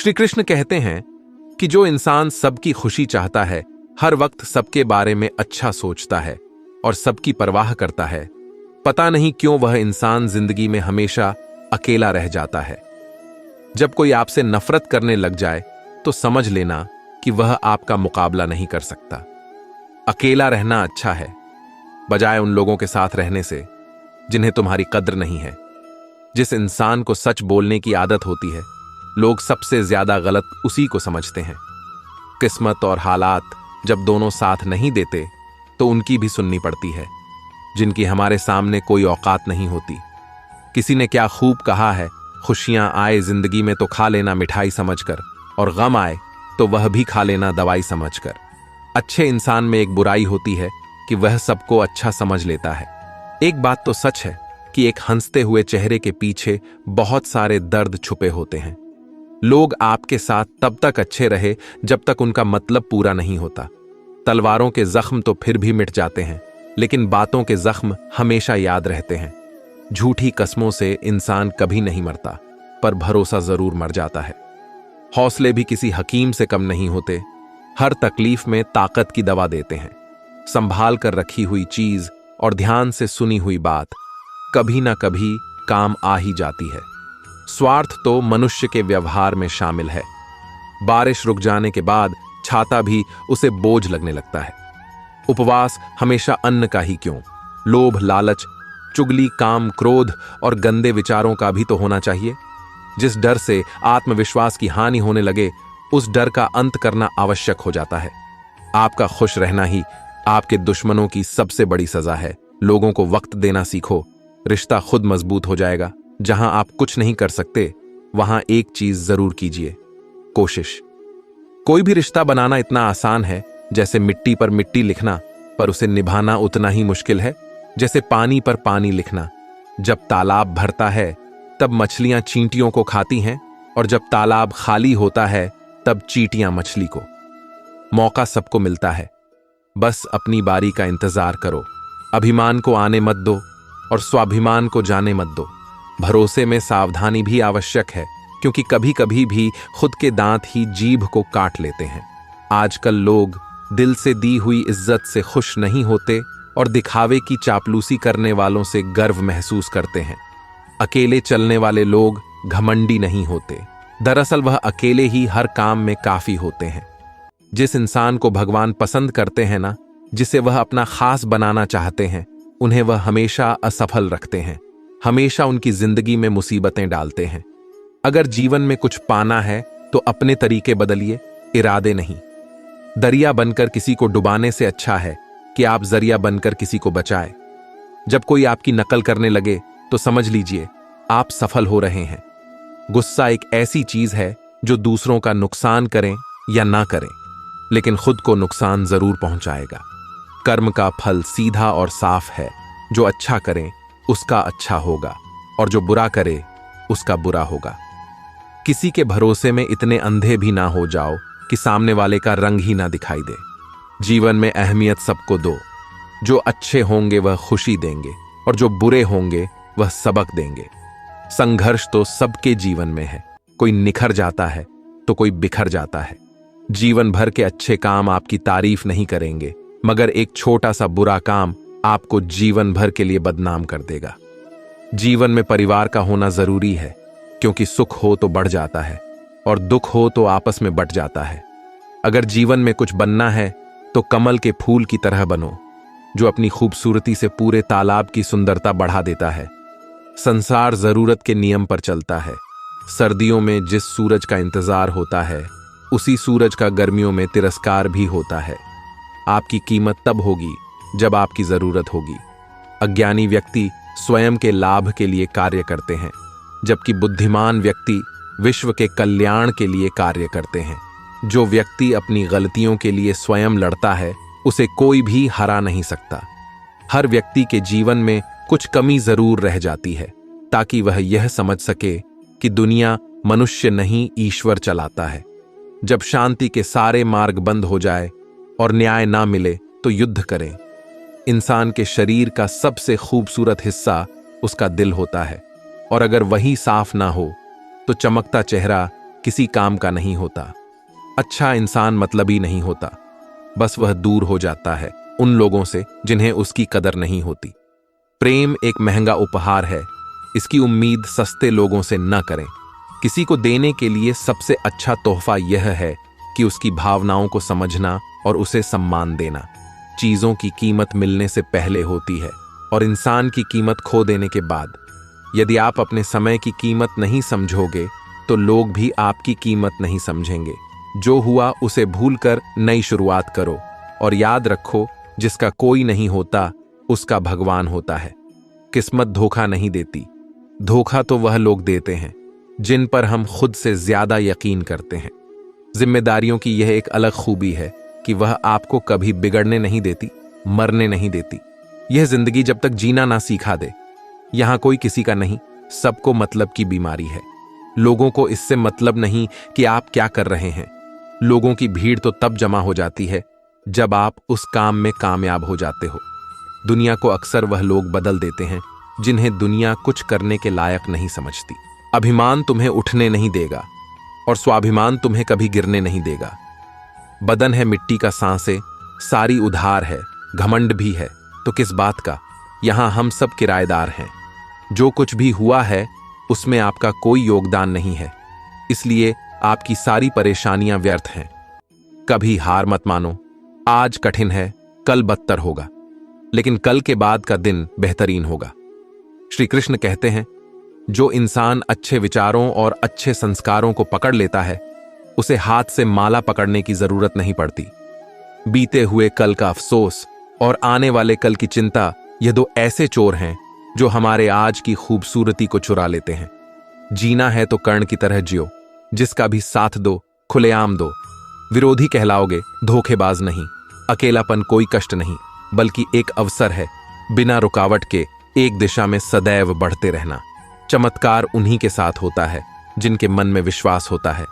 श्री कृष्ण कहते हैं कि जो इंसान सबकी खुशी चाहता है, हर वक्त सबके बारे में अच्छा सोचता है और सबकी परवाह करता है, पता नहीं क्यों वह इंसान जिंदगी में हमेशा अकेला रह जाता है। जब कोई आपसे नफरत करने लग जाए तो समझ लेना कि वह आपका मुकाबला नहीं कर सकता। अकेला रहना अच्छा है, बजाय उन लोगों के साथ रहने से जिन्हें तुम्हारी कद्र नहीं है। जिस इंसान को सच बोलने की आदत होती है, लोग सबसे ज्यादा गलत उसी को समझते हैं। किस्मत और हालात जब दोनों साथ नहीं देते तो उनकी भी सुननी पड़ती है, जिनकी हमारे सामने कोई औकात नहीं होती। किसी ने क्या खूब कहा है, खुशियां आए जिंदगी में तो खा लेना मिठाई समझकर, और गम आए तो वह भी खा लेना दवाई समझकर। अच्छे इंसान में एक बुराई होती है कि वह सबको अच्छा समझ लेता है। एक बात तो सच है कि एक हंसते हुए चेहरे के पीछे बहुत सारे दर्द छुपे होते हैं। लोग आपके साथ तब तक अच्छे रहे जब तक उनका मतलब पूरा नहीं होता। तलवारों के जख्म तो फिर भी मिट जाते हैं, लेकिन बातों के जख्म हमेशा याद रहते हैं। झूठी कस्मों से इंसान कभी नहीं मरता, पर भरोसा जरूर मर जाता है। हौसले भी किसी हकीम से कम नहीं होते, हर तकलीफ में ताकत की दवा देते हैं। संभाल कर रखी हुई चीज और ध्यान से सुनी हुई बात कभी ना कभी काम आ ही जाती है। स्वार्थ तो मनुष्य के व्यवहार में शामिल है। बारिश रुक जाने के बाद छाता भी उसे बोझ लगने लगता है। उपवास हमेशा अन्न का ही क्यों, लोभ, लालच, चुगली, काम, क्रोध और गंदे विचारों का भी तो होना चाहिए। जिस डर से आत्मविश्वास की हानि होने लगे, उस डर का अंत करना आवश्यक हो जाता है। आपका खुश रहना ही आपके दुश्मनों की सबसे बड़ी सजा है। लोगों को वक्त देना सीखो, रिश्ता खुद मजबूत हो जाएगा। जहां आप कुछ नहीं कर सकते, वहां एक चीज जरूर कीजिए, कोशिश। कोई भी रिश्ता बनाना इतना आसान है जैसे मिट्टी पर मिट्टी लिखना, पर उसे निभाना उतना ही मुश्किल है जैसे पानी पर पानी लिखना। जब तालाब भरता है तब मछलियां चींटियों को खाती हैं, और जब तालाब खाली होता है तब चींटियां मछली को। मौका सबको मिलता है, बस अपनी बारी का इंतजार करो। अभिमान को आने मत दो और स्वाभिमान को जाने मत दो। भरोसे में सावधानी भी आवश्यक है, क्योंकि कभी कभी भी खुद के दांत ही जीभ को काट लेते हैं। आजकल लोग दिल से दी हुई इज्जत से खुश नहीं होते और दिखावे की चापलूसी करने वालों से गर्व महसूस करते हैं। अकेले चलने वाले लोग घमंडी नहीं होते, दरअसल वह अकेले ही हर काम में काफी होते हैं। जिस इंसान को भगवान पसंद करते हैं ना, जिसे वह अपना खास बनाना चाहते हैं, उन्हें वह हमेशा असफल रखते हैं, हमेशा उनकी जिंदगी में मुसीबतें डालते हैं। अगर जीवन में कुछ पाना है तो अपने तरीके बदलिए, इरादे नहीं। दरिया बनकर किसी को डुबाने से अच्छा है कि आप जरिया बनकर किसी को बचाए। जब कोई आपकी नकल करने लगे तो समझ लीजिए आप सफल हो रहे हैं। गुस्सा एक ऐसी चीज है जो दूसरों का नुकसान करें या ना करें, लेकिन खुद को नुकसान जरूर पहुंचाएगा। कर्म का फल सीधा और साफ है, जो अच्छा करे उसका अच्छा होगा और जो बुरा करे उसका बुरा होगा। किसी के भरोसे में इतने अंधे भी ना हो जाओ कि सामने वाले का रंग ही ना दिखाई दे। जीवन में अहमियत सबको दो। जो अच्छे होंगे वह खुशी देंगे और जो बुरे होंगे वह सबक देंगे। संघर्ष तो सबके जीवन में है, कोई निखर जाता है तो कोई बिखर जाता है। जीवन भर के अच्छे काम आपकी तारीफ नहीं करेंगे, मगर एक छोटा सा बुरा काम आपको जीवन भर के लिए बदनाम कर देगा। जीवन में परिवार का होना जरूरी है, क्योंकि सुख हो तो बढ़ जाता है और दुख हो तो आपस में बट जाता है। अगर जीवन में कुछ बनना है तो कमल के फूल की तरह बनो, जो अपनी खूबसूरती से पूरे तालाब की सुंदरता बढ़ा देता है। संसार जरूरत के नियम पर चलता है। सर्दियों में जिस सूरज का इंतजार होता है, उसी सूरज का गर्मियों में तिरस्कार भी होता है। आपकी कीमत तब होगी जब आपकी जरूरत होगी। अज्ञानी व्यक्ति स्वयं के लाभ के लिए कार्य करते हैं, जबकि बुद्धिमान व्यक्ति विश्व के कल्याण के लिए कार्य करते हैं। जो व्यक्ति अपनी गलतियों के लिए स्वयं लड़ता है, उसे कोई भी हरा नहीं सकता। हर व्यक्ति के जीवन में कुछ कमी जरूर रह जाती है, ताकि वह यह समझ सके कि दुनिया मनुष्य नहीं ईश्वर चलाता है। जब शांति के सारे मार्ग बंद हो जाए और न्याय ना मिले तो युद्ध करें। इंसान के शरीर का सबसे खूबसूरत हिस्सा उसका दिल होता है, और अगर वही साफ ना हो तो चमकता चेहरा किसी काम का नहीं होता। अच्छा इंसान मतलबी नहीं होता, बस वह दूर हो जाता है उन लोगों से जिन्हें उसकी कदर नहीं होती। प्रेम एक महंगा उपहार है, इसकी उम्मीद सस्ते लोगों से न करें। किसी को देने के लिए सबसे अच्छा तोहफा यह है कि उसकी भावनाओं को समझना और उसे सम्मान देना। चीजों की कीमत मिलने से पहले होती है और इंसान की कीमत खो देने के बाद। यदि आप अपने समय की कीमत नहीं समझोगे तो लोग भी आपकी कीमत नहीं समझेंगे। जो हुआ उसे भूलकर नई शुरुआत करो और याद रखो, जिसका कोई नहीं होता उसका भगवान होता है। किस्मत धोखा नहीं देती, धोखा तो वह लोग देते हैं जिन पर हम खुद से ज्यादा यकीन करते हैं। जिम्मेदारियों की यह एक अलग खूबी है कि वह आपको कभी बिगड़ने नहीं देती, मरने नहीं देती। यह जिंदगी जब तक जीना ना सिखा दे। यहां कोई किसी का नहीं, सबको मतलब की बीमारी है। लोगों को इससे मतलब नहीं कि आप क्या कर रहे हैं। लोगों की भीड़ तो तब जमा हो जाती है जब आप उस काम में कामयाब हो जाते हो। दुनिया को अक्सर वह लोग बदल देते हैं जिन्हें दुनिया कुछ करने के लायक नहीं समझती। अभिमान तुम्हें उठने नहीं देगा और स्वाभिमान तुम्हें कभी गिरने नहीं देगा। बदन है मिट्टी का, सांसें सारी उधार है, घमंड भी है तो किस बात का। यहां हम सब किराएदार हैं। जो कुछ भी हुआ है उसमें आपका कोई योगदान नहीं है, इसलिए आपकी सारी परेशानियां व्यर्थ हैं। कभी हार मत मानो। आज कठिन है, कल बदतर होगा, लेकिन कल के बाद का दिन बेहतरीन होगा। श्री कृष्ण कहते हैं, जो इंसान अच्छे विचारों और अच्छे संस्कारों को पकड़ लेता है उसे हाथ से माला पकड़ने की जरूरत नहीं पड़ती। बीते हुए कल का अफसोस और आने वाले कल की चिंता, ये दो ऐसे चोर हैं जो हमारे आज की खूबसूरती को चुरा लेते हैं। जीना है तो कर्ण की तरह जियो, जिसका भी साथ दो, खुलेआम दो। विरोधी कहलाओगे, धोखेबाज नहीं। अकेलापन कोई कष्ट नहीं, बल्कि एक अवसर है बिना रुकावट के एक दिशा में सदैव बढ़ते रहना। चमत्कार उन्हीं के साथ होता है जिनके मन में विश्वास होता है।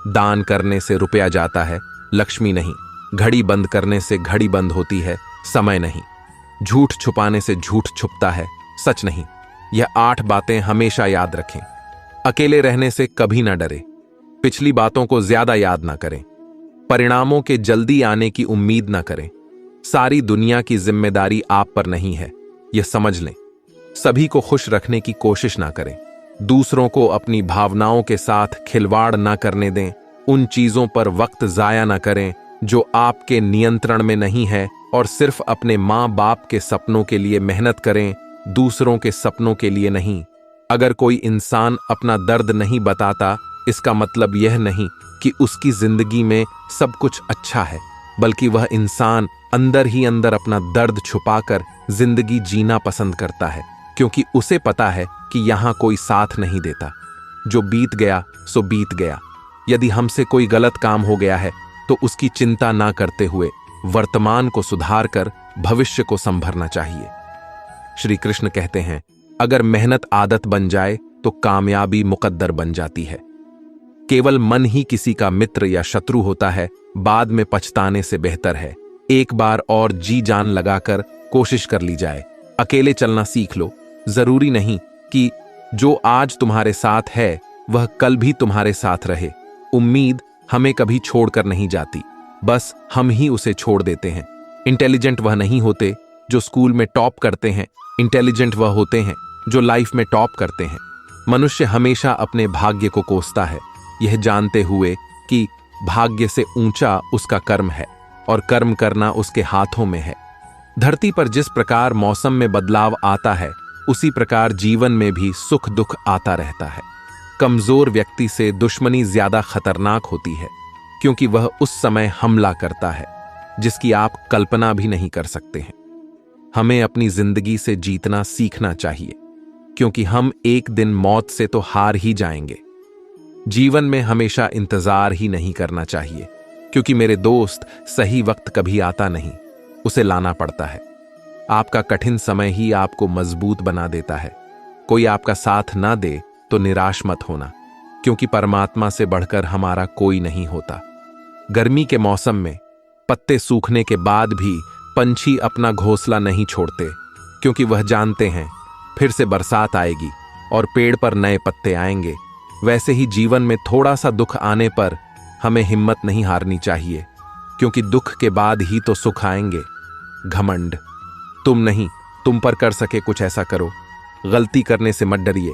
दान करने से रुपया जाता है, लक्ष्मी नहीं। घड़ी बंद करने से घड़ी बंद होती है, समय नहीं। झूठ छुपाने से झूठ छुपता है, सच नहीं। यह 8 बातें हमेशा याद रखें। अकेले रहने से कभी ना डरे। पिछली बातों को ज्यादा याद ना करें। परिणामों के जल्दी आने की उम्मीद ना करें। सारी दुनिया की जिम्मेदारी आप पर नहीं है, यह समझ लें। सभी को खुश रखने की कोशिश ना करें। दूसरों को अपनी भावनाओं के साथ खिलवाड़ ना करने दें। उन चीजों पर वक्त जाया ना करें जो आपके नियंत्रण में नहीं है, और सिर्फ अपने माँ बाप के सपनों के लिए मेहनत करें, दूसरों के सपनों के लिए नहीं। अगर कोई इंसान अपना दर्द नहीं बताता, इसका मतलब यह नहीं कि उसकी जिंदगी में सब कुछ अच्छा है, बल्कि वह इंसान अंदर ही अंदर अपना दर्द छुपाकर जिंदगी जीना पसंद करता है, क्योंकि उसे पता है कि यहां कोई साथ नहीं देता। जो बीत गया सो बीत गया। यदि हमसे कोई गलत काम हो गया है तो उसकी चिंता ना करते हुए वर्तमान को सुधार कर भविष्य को संभरना चाहिए। श्री कृष्ण कहते हैं, अगर मेहनत आदत बन जाए तो कामयाबी मुकद्दर बन जाती है। केवल मन ही किसी का मित्र या शत्रु होता है, बाद में पछताने से बेहतर है एक बार और जी जान लगाकर कोशिश कर ली जाए। अकेले चलना सीख लो। जरूरी नहीं कि जो आज तुम्हारे साथ है वह कल भी तुम्हारे साथ रहे। उम्मीद हमें कभी छोड़कर नहीं जाती, बस हम ही उसे छोड़ देते हैं। इंटेलिजेंट वह नहीं होते जो स्कूल में टॉप करते हैं, इंटेलिजेंट वह होते हैं जो लाइफ में टॉप करते हैं। मनुष्य हमेशा अपने भाग्य को कोसता है, यह जानते हुए कि भाग्य से ऊंचा उसका कर्म है और कर्म करना उसके हाथों में है। धरती पर जिस प्रकार मौसम में बदलाव आता है, उसी प्रकार जीवन में भी सुख दुख आता रहता है। कमजोर व्यक्ति से दुश्मनी ज्यादा खतरनाक होती है, क्योंकि वह उस समय हमला करता है जिसकी आप कल्पना भी नहीं कर सकते हैं। हमें अपनी जिंदगी से जीतना सीखना चाहिए, क्योंकि हम एक दिन मौत से तो हार ही जाएंगे। जीवन में हमेशा इंतजार ही नहीं करना चाहिए, क्योंकि मेरे दोस्त सही वक्त कभी आता नहीं, उसे लाना पड़ता है। आपका कठिन समय ही आपको मजबूत बना देता है। कोई आपका साथ ना दे तो निराश मत होना, क्योंकि परमात्मा से बढ़कर हमारा कोई नहीं होता। गर्मी के मौसम में पत्ते सूखने के बाद भी पंछी अपना घोंसला नहीं छोड़ते, क्योंकि वह जानते हैं फिर से बरसात आएगी और पेड़ पर नए पत्ते आएंगे। वैसे ही जीवन में थोड़ा सा दुख आने पर हमें हिम्मत नहीं हारनी चाहिए, क्योंकि दुख के बाद ही तो सुख आएंगे। घमंड। तुम नहीं, तुम पर कर सके कुछ ऐसा करो। गलती करने से मत डरिए।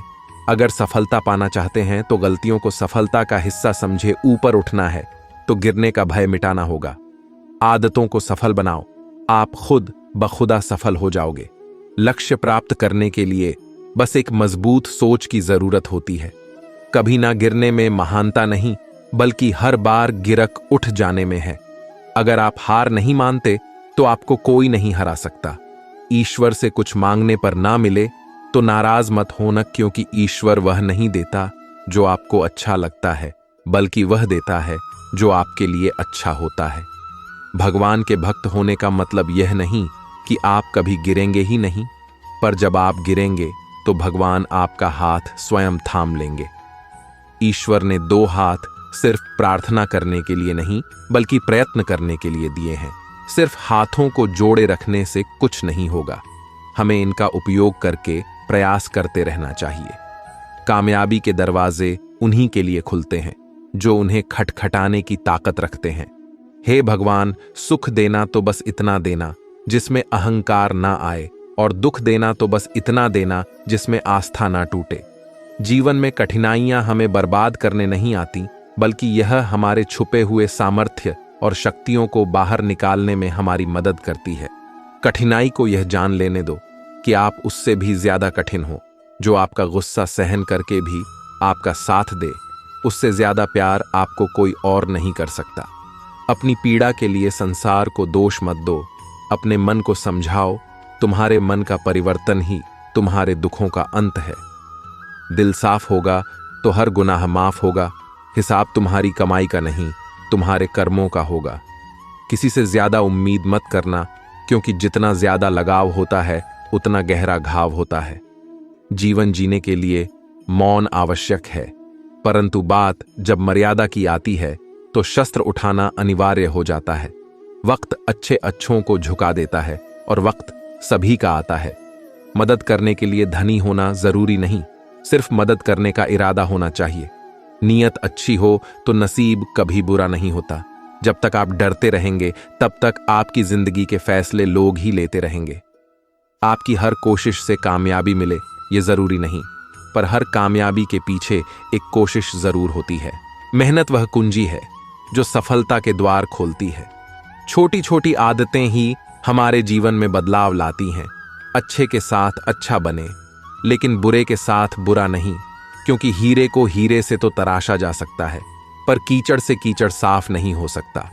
अगर सफलता पाना चाहते हैं तो गलतियों को सफलता का हिस्सा समझे ऊपर उठना है तो गिरने का भय मिटाना होगा। आदतों को सफल बनाओ, आप खुद बखुदा सफल हो जाओगे। लक्ष्य प्राप्त करने के लिए बस एक मजबूत सोच की जरूरत होती है। कभी ना गिरने में महानता नहीं, बल्कि हर बार गिरक उठ जाने में है। अगर आप हार नहीं मानते तो आपको कोई नहीं हरा सकता। ईश्वर से कुछ मांगने पर ना मिले तो नाराज मत होना, क्योंकि ईश्वर वह नहीं देता जो आपको अच्छा लगता है, बल्कि वह देता है जो आपके लिए अच्छा होता है। भगवान के भक्त होने का मतलब यह नहीं कि आप कभी गिरेंगे ही नहीं, पर जब आप गिरेंगे तो भगवान आपका हाथ स्वयं थाम लेंगे। ईश्वर ने 2 हाथ सिर्फ प्रार्थना करने के लिए नहीं, बल्कि प्रयत्न करने के लिए दिए हैं। सिर्फ हाथों को जोड़े रखने से कुछ नहीं होगा, हमें इनका उपयोग करके प्रयास करते रहना चाहिए। कामयाबी के दरवाजे उन्हीं के लिए खुलते हैं जो उन्हें खटखटाने की ताकत रखते हैं। हे भगवान, सुख देना तो बस इतना देना जिसमें अहंकार ना आए, और दुख देना तो बस इतना देना जिसमें आस्था ना टूटे। जीवन में कठिनाइयां हमें बर्बाद करने नहीं आती, बल्कि यह हमारे छुपे हुए सामर्थ्य और शक्तियों को बाहर निकालने में हमारी मदद करती है। कठिनाई को यह जान लेने दो कि आप उससे भी ज्यादा कठिन हो। जो आपका गुस्सा सहन करके भी आपका साथ दे, उससे ज्यादा प्यार आपको कोई और नहीं कर सकता। अपनी पीड़ा के लिए संसार को दोष मत दो, अपने मन को समझाओ। तुम्हारे मन का परिवर्तन ही तुम्हारे दुखों का अंत है। दिल साफ होगा तो हर गुनाह माफ होगा। हिसाब तुम्हारी कमाई का नहीं, तुम्हारे कर्मों का होगा। किसी से ज्यादा उम्मीद मत करना, क्योंकि जितना ज्यादा लगाव होता है उतना गहरा घाव होता है। जीवन जीने के लिए मौन आवश्यक है, परंतु बात जब मर्यादा की आती है तो शस्त्र उठाना अनिवार्य हो जाता है। वक्त अच्छे अच्छों को झुका देता है और वक्त सभी का आता है। मदद करने के लिए धनी होना जरूरी नहीं, सिर्फ मदद करने का इरादा होना चाहिए। नीयत अच्छी हो तो नसीब कभी बुरा नहीं होता। जब तक आप डरते रहेंगे तब तक आपकी जिंदगी के फैसले लोग ही लेते रहेंगे। आपकी हर कोशिश से कामयाबी मिले ये जरूरी नहीं, पर हर कामयाबी के पीछे एक कोशिश जरूर होती है। मेहनत वह कुंजी है जो सफलता के द्वार खोलती है। छोटी छोटी आदतें ही हमारे जीवन में बदलाव लाती हैं। अच्छे के साथ अच्छा बने, लेकिन बुरे के साथ बुरा नहीं, क्योंकि हीरे को हीरे से तो तराशा जा सकता है, पर कीचड़ से कीचड़ साफ नहीं हो सकता।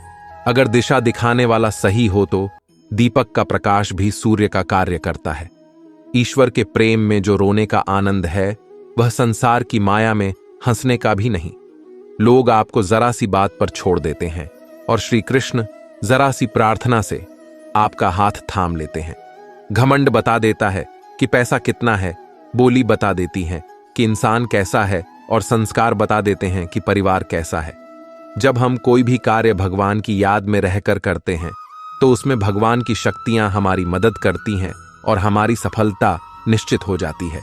अगर दिशा दिखाने वाला सही हो तो दीपक का प्रकाश भी सूर्य का कार्य करता है। ईश्वर के प्रेम में जो रोने का आनंद है, वह संसार की माया में हंसने का भी नहीं। लोग आपको जरा सी बात पर छोड़ देते हैं और श्री कृष्ण जरा सी प्रार्थना से आपका हाथ थाम लेते हैं। घमंड बता देता है कि पैसा कितना है, बोली बता देती है कि इंसान कैसा है, और संस्कार बता देते हैं कि परिवार कैसा है। जब हम कोई भी कार्य भगवान की याद में रहकर करते हैं तो उसमें भगवान की शक्तियां हमारी मदद करती हैं और हमारी सफलता निश्चित हो जाती है।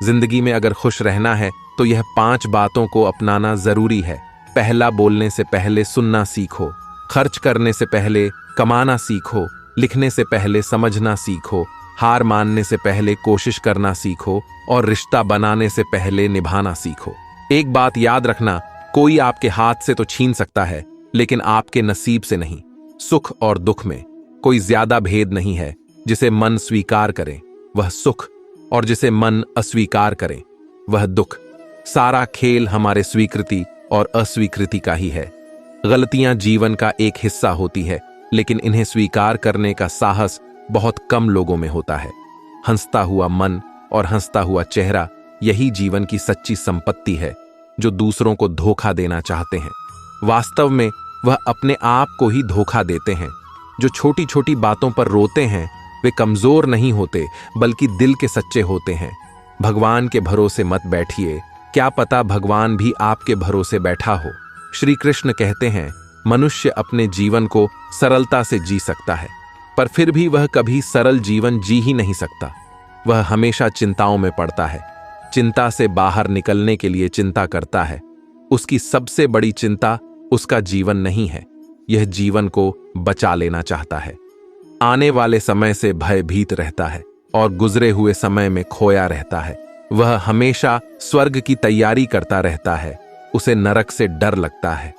जिंदगी में अगर खुश रहना है तो यह 5 बातों को अपनाना जरूरी है। पहला, बोलने से पहले सुनना सीखो। खर्च करने से पहले कमाना सीखो। लिखने से पहले समझना सीखो। हार मानने से पहले कोशिश करना सीखो, और रिश्ता बनाने से पहले निभाना सीखो। एक बात याद रखना, कोई आपके हाथ से तो छीन सकता है, लेकिन आपके नसीब से नहीं। सुख और दुख में कोई ज्यादा भेद नहीं है। जिसे मन स्वीकार करे वह सुख, और जिसे मन अस्वीकार करे वह दुख। सारा खेल हमारे स्वीकृति और अस्वीकृति का ही है। गलतियां जीवन का एक हिस्सा होती है, लेकिन इन्हें स्वीकार करने का साहस बहुत कम लोगों में होता है। हंसता हुआ मन और हंसता हुआ चेहरा, यही जीवन की सच्ची संपत्ति है। जो दूसरों को धोखा देना चाहते हैं, वास्तव में वह अपने आप को ही धोखा देते हैं। जो छोटी छोटी बातों पर रोते हैं, वे कमजोर नहीं होते, बल्कि दिल के सच्चे होते हैं। भगवान के भरोसे मत बैठिए, क्या पता भगवान भी आपके भरोसे बैठा हो। श्री कृष्ण कहते हैं, मनुष्य अपने जीवन को सरलता से जी सकता है, पर फिर भी वह कभी सरल जीवन जी ही नहीं सकता। वह हमेशा चिंताओं में पड़ता है। चिंता से बाहर निकलने के लिए चिंता करता है, उसकी सबसे बड़ी चिंता उसका जीवन नहीं है, यह जीवन को बचा लेना चाहता है। आने वाले समय से भयभीत रहता है और गुजरे हुए समय में खोया रहता है। वह हमेशा स्वर्ग की तैयारी करता रहता है, उसे नरक से डर लगता है।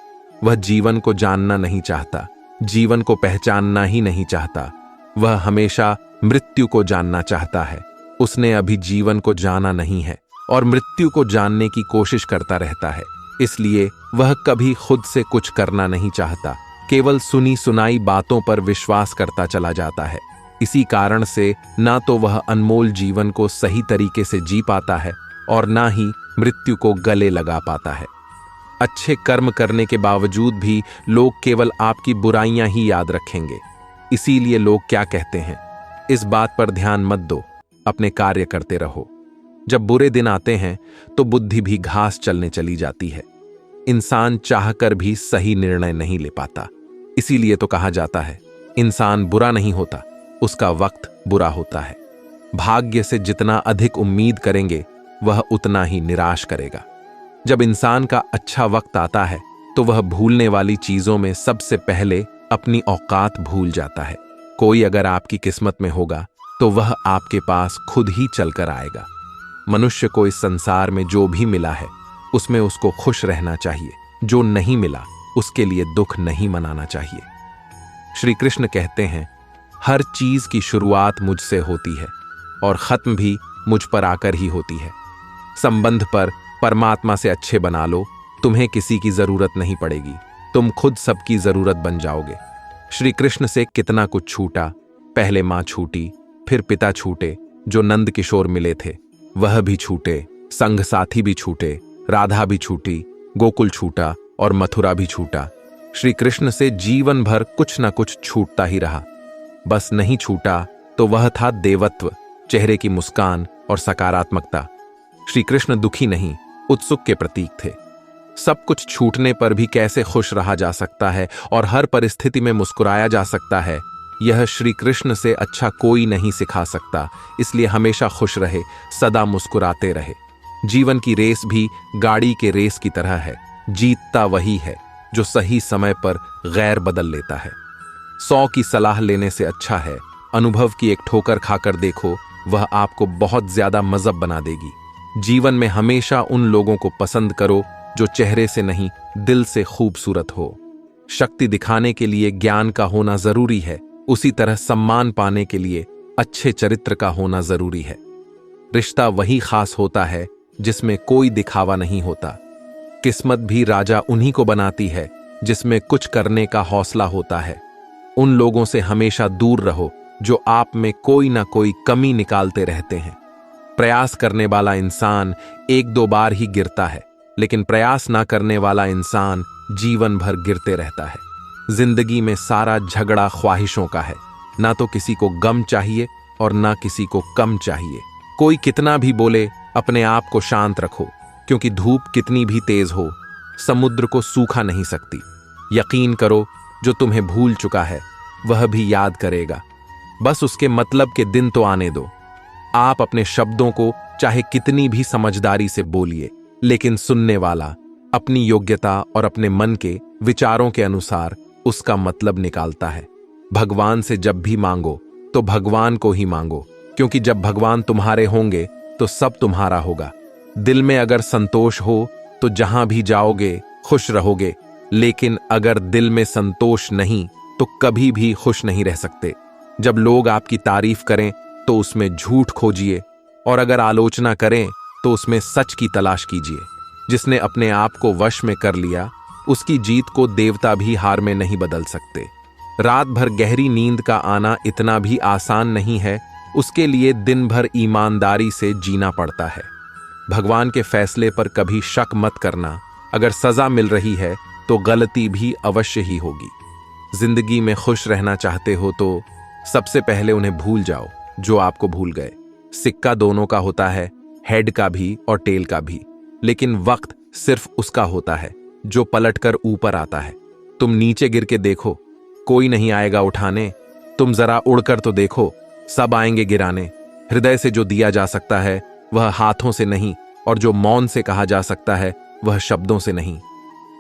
वह जीवन को जानना नहीं चाहता, जीवन को पहचानना ही नहीं चाहता। वह हमेशा मृत्यु को जानना चाहता है। उसने अभी जीवन को जाना नहीं है और मृत्यु को जानने की कोशिश करता रहता है। इसलिए वह कभी खुद से कुछ करना नहीं चाहता, केवल सुनी सुनाई बातों पर विश्वास करता चला जाता है। इसी कारण से ना तो वह अनमोल जीवन को सही तरीके से जी पाता है और ना ही मृत्यु को गले लगा पाता है। अच्छे कर्म करने के बावजूद भी लोग केवल आपकी बुराइयां ही याद रखेंगे। इसीलिए लोग क्या कहते हैं, इस बात पर ध्यान मत दो, अपने कार्य करते रहो। जब बुरे दिन आते हैं तो बुद्धि भी घास चलने चली जाती है। इंसान चाहकर भी सही निर्णय नहीं ले पाता। इसीलिए तो कहा जाता है, इंसान बुरा नहीं होता, उसका वक्त बुरा होता है। भाग्य से जितना अधिक उम्मीद करेंगे वह उतना ही निराश करेगा। जब इंसान का अच्छा वक्त आता है तो वह भूलने वाली चीजों में सबसे पहले अपनी औकात भूल जाता है। कोई अगर आपकी किस्मत में होगा तो वह आपके पास खुद ही चलकर आएगा। मनुष्य को इस संसार में जो भी मिला है उसमें उसको खुश रहना चाहिए, जो नहीं मिला उसके लिए दुख नहीं मनाना चाहिए। श्री कृष्ण कहते हैं, हर चीज की शुरुआत मुझसे होती है और खत्म भी मुझ पर आकर ही होती है। संबंध पर परमात्मा से अच्छे बना लो, तुम्हें किसी की जरूरत नहीं पड़ेगी, तुम खुद सबकी जरूरत बन जाओगे। श्री कृष्ण से कितना कुछ छूटा, पहले मां छूटी, फिर पिता छूटे, जो नंद किशोर मिले थे वह भी छूटे, संग साथी भी छूटे, राधा भी छूटी, गोकुल छूटा और मथुरा भी छूटा। श्री कृष्ण से जीवन भर कुछ न कुछ छूटता ही रहा। बस नहीं छूटा तो वह था देवत्व, चेहरे की मुस्कान और सकारात्मकता। श्री कृष्ण दुखी नहीं, उत्सुक के प्रतीक थे। सब कुछ छूटने पर भी कैसे खुश रहा जा सकता है और हर परिस्थिति में मुस्कुराया जा सकता है, यह श्री कृष्ण से अच्छा कोई नहीं सिखा सकता। इसलिए हमेशा खुश रहे, सदा मुस्कुराते रहे। जीवन की रेस भी गाड़ी के रेस की तरह है, जीतता वही है जो सही समय पर गैर बदल लेता है। 100 की सलाह लेने से अच्छा है अनुभव की एक ठोकर खाकर देखो, वह आपको बहुत ज्यादा मजब बना देगी। जीवन में हमेशा उन लोगों को पसंद करो जो चेहरे से नहीं दिल से खूबसूरत हो। शक्ति दिखाने के लिए ज्ञान का होना जरूरी है, उसी तरह सम्मान पाने के लिए अच्छे चरित्र का होना जरूरी है। रिश्ता वही खास होता है जिसमें कोई दिखावा नहीं होता। किस्मत भी राजा उन्हीं को बनाती है जिसमें कुछ करने का हौसला होता है। उन लोगों से हमेशा दूर रहो जो आप में कोई ना कोई कमी निकालते रहते हैं। प्रयास करने वाला इंसान 1-2 बार ही गिरता है, लेकिन प्रयास ना करने वाला इंसान जीवन भर गिरते रहता है। जिंदगी में सारा झगड़ा ख्वाहिशों का है, ना तो किसी को गम चाहिए और ना किसी को कम चाहिए। कोई कितना भी बोले अपने आप को शांत रखो, क्योंकि धूप कितनी भी तेज हो समुद्र को सूखा नहीं सकती। यकीन करो, जो तुम्हें भूल चुका है वह भी याद करेगा, बस उसके मतलब के दिन तो आने दो। आप अपने शब्दों को चाहे कितनी भी समझदारी से बोलिए, लेकिन सुनने वाला अपनी योग्यता और अपने मन के विचारों के अनुसार उसका मतलब निकालता है। भगवान से जब भी मांगो तो भगवान को ही मांगो, क्योंकि जब भगवान तुम्हारे होंगे तो सब तुम्हारा होगा। दिल में अगर संतोष हो तो जहां भी जाओगे खुश रहोगे, लेकिन अगर दिल में संतोष नहीं तो कभी भी खुश नहीं रह सकते। जब लोग आपकी तारीफ करें तो उसमें झूठ खोजिए, और अगर आलोचना करें तो उसमें सच की तलाश कीजिए। जिसने अपने आप को वश में कर लिया उसकी जीत को देवता भी हार में नहीं बदल सकते। रात भर गहरी नींद का आना इतना भी आसान नहीं है, उसके लिए दिन भर ईमानदारी से जीना पड़ता है। भगवान के फैसले पर कभी शक मत करना, अगर सजा मिल रही है तो गलती भी अवश्य ही होगी। जिंदगी में खुश रहना चाहते हो तो सबसे पहले उन्हें भूल जाओ जो आपको भूल गए। सिक्का दोनों का होता है, हेड का भी और टेल का भी, लेकिन वक्त सिर्फ उसका होता है जो पलटकर ऊपर आता है। तुम नीचे गिर के देखो, कोई नहीं आएगा उठाने। तुम जरा उड़कर तो देखो, सब आएंगे गिराने। हृदय से जो दिया जा सकता है वह हाथों से नहीं, और जो मौन से कहा जा सकता है वह शब्दों से नहीं।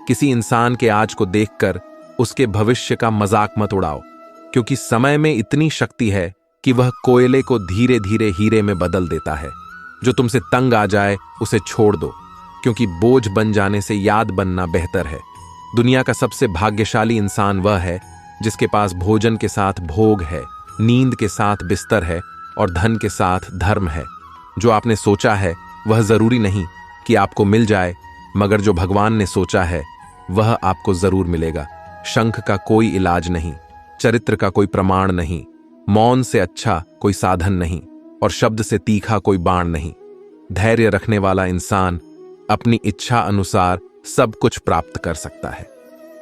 किसी इंसान के आज को देखकर उसके भविष्य का मजाक मत उड़ाओ, क्योंकि समय में इतनी शक्ति है कि वह कोयले को धीरे धीरे हीरे में बदल देता है। जो तुमसे तंग आ जाए उसे छोड़ दो, क्योंकि बोझ बन जाने से याद बनना बेहतर है। दुनिया का सबसे भाग्यशाली इंसान वह है जिसके पास भोजन के साथ भोग है, नींद के साथ बिस्तर है और धन के साथ धर्म है। जो आपने सोचा है वह जरूरी नहीं कि आपको मिल जाए, मगर जो भगवान ने सोचा है वह आपको जरूर मिलेगा। शंख का कोई इलाज नहीं, चरित्र का कोई प्रमाण नहीं, मौन से अच्छा कोई साधन नहीं और शब्द से तीखा कोई बाण नहीं। धैर्य रखने वाला इंसान अपनी इच्छा अनुसार सब कुछ प्राप्त कर सकता है।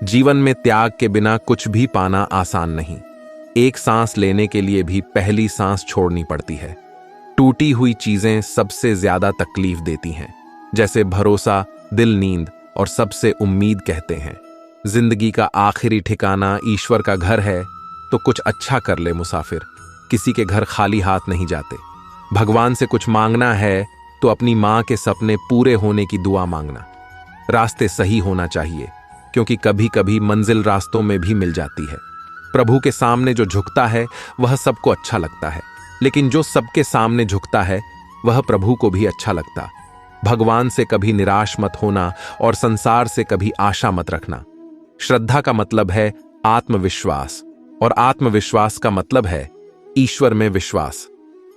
जीवन में त्याग के बिना कुछ भी पाना आसान नहीं। एक सांस लेने के लिए भी पहली सांस छोड़नी पड़ती है। टूटी हुई चीजें सबसे ज्यादा तकलीफ देती हैं, जैसे भरोसा, दिल, नींद और सबसे उम्मीद कहते हैं। जिंदगी का आखिरी ठिकाना ईश्वर का घर है, तो कुछ अच्छा कर ले मुसाफिर। किसी के घर खाली हाथ नहीं जाते। भगवान से कुछ मांगना है तो अपनी मां के सपने पूरे होने की दुआ मांगना। रास्ते सही होना चाहिए, क्योंकि कभी कभी मंजिल रास्तों में भी मिल जाती है। प्रभु के सामने जो झुकता है वह सबको अच्छा लगता है, लेकिन जो सबके सामने झुकता है वह प्रभु को भी अच्छा लगता। भगवान से कभी निराश मत होना और संसार से कभी आशा मत रखना। श्रद्धा का मतलब है आत्मविश्वास, और आत्मविश्वास का मतलब है ईश्वर में विश्वास।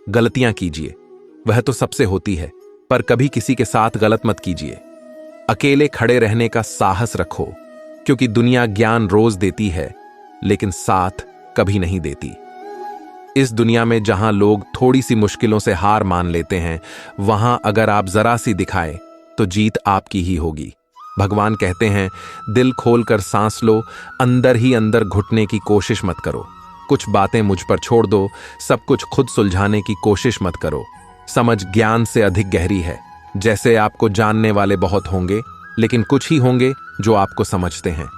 गलतियां कीजिए, वह तो सबसे होती है, पर कभी किसी के साथ गलत मत कीजिए। अकेले खड़े रहने का साहस रखो, क्योंकि दुनिया ज्ञान रोज देती है लेकिन साथ कभी नहीं देती। इस दुनिया में जहां लोग थोड़ी सी मुश्किलों से हार मान लेते हैं, वहां अगर आप जरा सी दिखाए तो जीत आपकी ही होगी। भगवान कहते हैं, दिल खोलकर सांस लो, अंदर ही अंदर घुटने की कोशिश मत करो। कुछ बातें मुझ पर छोड़ दो, सब कुछ खुद सुलझाने की कोशिश मत करो। समझ ज्ञान से अधिक गहरी है। जैसे आपको जानने वाले बहुत होंगे, लेकिन कुछ ही होंगे जो आपको समझते हैं।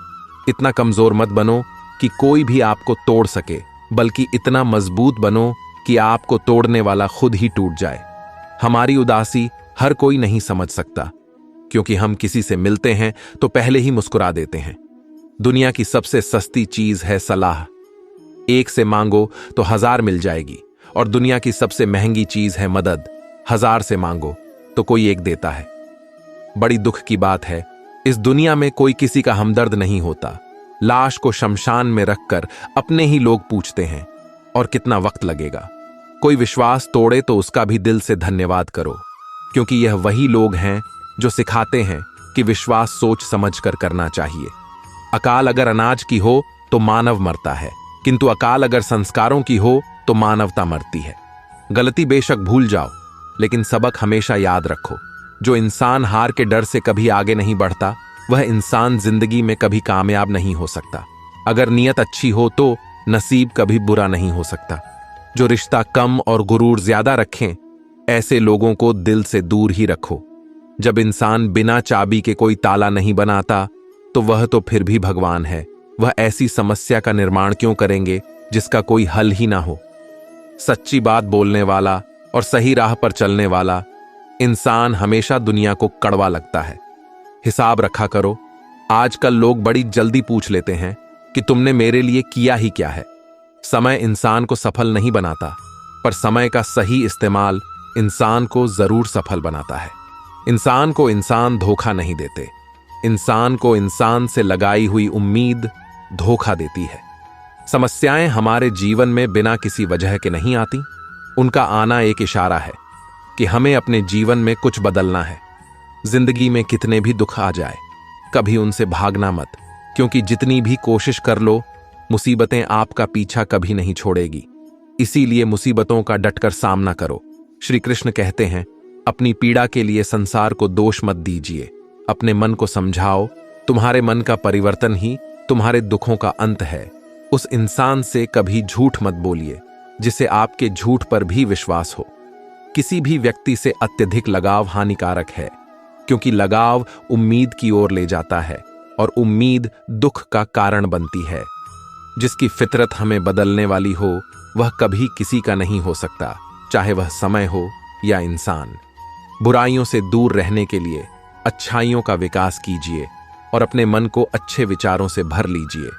इतना कमजोर मत बनो कि कोई भी आपको तोड़ सके, बल्कि इतना मजबूत बनो कि आपको तोड़ने वाला खुद ही टूट जाए। हमारी उदासी हर कोई नहीं समझ सकता, क्योंकि हम किसी से मिलते हैं तो पहले ही मुस्कुरा देते हैं। दुनिया की सबसे सस्ती चीज है सलाह। एक से मांगो तो 1000 मिल जाएगी, और दुनिया की सबसे महंगी चीज है मदद। 1000 से मांगो तो कोई एक देता है। बड़ी दुख की बात है, इस दुनिया में कोई किसी का हमदर्द नहीं होता। लाश को शमशान में रखकर अपने ही लोग पूछते हैं, और कितना वक्त लगेगा। कोई विश्वास तोड़े तो उसका भी दिल से धन्यवाद करो, क्योंकि यह वही लोग हैं जो सिखाते हैं कि विश्वास सोच समझकर करना चाहिए। अकाल अगर अनाज की हो तो मानव मरता है, किंतु अकाल अगर संस्कारों की हो तो मानवता मरती है। गलती बेशक भूल जाओ, लेकिन सबक हमेशा याद रखो। जो इंसान हार के डर से कभी आगे नहीं बढ़ता, वह इंसान जिंदगी में कभी कामयाब नहीं हो सकता। अगर नीयत अच्छी हो तो नसीब कभी बुरा नहीं हो सकता। जो रिश्ता कम और गुरूर ज्यादा रखें, ऐसे लोगों को दिल से दूर ही रखो। जब इंसान बिना चाबी के कोई ताला नहीं बनाता, तो वह तो फिर भी भगवान है। वह ऐसी समस्या का निर्माण क्यों करेंगे जिसका कोई हल ही ना हो। सच्ची बात बोलने वाला और सही राह पर चलने वाला इंसान हमेशा दुनिया को कड़वा लगता है। हिसाब रखा करो। आजकल लोग बड़ी जल्दी पूछ लेते हैं कि तुमने मेरे लिए किया ही क्या है। समय इंसान को सफल नहीं बनाता, पर समय का सही इस्तेमाल इंसान को जरूर सफल बनाता है। इंसान को इंसान धोखा नहीं देते, इंसान को इंसान से लगाई हुई उम्मीद धोखा देती है। समस्याएं हमारे जीवन में बिना किसी वजह के नहीं आती। उनका आना एक इशारा है कि हमें अपने जीवन में कुछ बदलना है। जिंदगी में कितने भी दुख आ जाए, कभी उनसे भागना मत, क्योंकि जितनी भी कोशिश कर लो, मुसीबतें आपका पीछा कभी नहीं छोड़ेगी। इसीलिए मुसीबतों का डटकर सामना करो। श्री कृष्ण कहते हैं, अपनी पीड़ा के लिए संसार को दोष मत दीजिए, अपने मन को समझाओ। तुम्हारे मन का परिवर्तन ही तुम्हारे दुखों का अंत है। उस इंसान से कभी झूठ मत बोलिए जिसे आपके झूठ पर भी विश्वास हो। किसी भी व्यक्ति से अत्यधिक लगाव हानिकारक है, क्योंकि लगाव उम्मीद की ओर ले जाता है और उम्मीद दुख का कारण बनती है। जिसकी फितरत हमें बदलने वाली हो, वह कभी किसी का नहीं हो सकता, चाहे वह समय हो या इंसान। बुराइयों से दूर रहने के लिए अच्छाइयों का विकास कीजिए और अपने मन को अच्छे विचारों से भर लीजिए।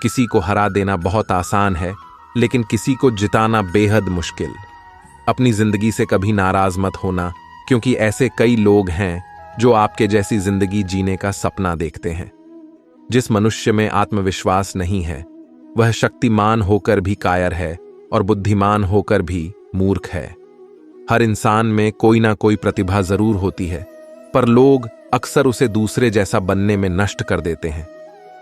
किसी को हरा देना बहुत आसान है, लेकिन किसी को जिताना बेहद मुश्किल। अपनी जिंदगी से कभी नाराज मत होना, क्योंकि ऐसे कई लोग हैं जो आपके जैसी जिंदगी जीने का सपना देखते हैं। जिस मनुष्य में आत्मविश्वास नहीं है, वह शक्तिमान होकर भी कायर है और बुद्धिमान होकर भी मूर्ख है। हर इंसान में कोई ना कोई प्रतिभा जरूर होती है, पर लोग अक्सर उसे दूसरे जैसा बनने में नष्ट कर देते हैं।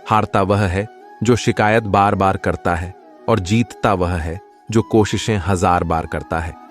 हारता वह है जो शिकायत बार बार करता है और जीतता वह है जो कोशिशें 1000 बार करता है।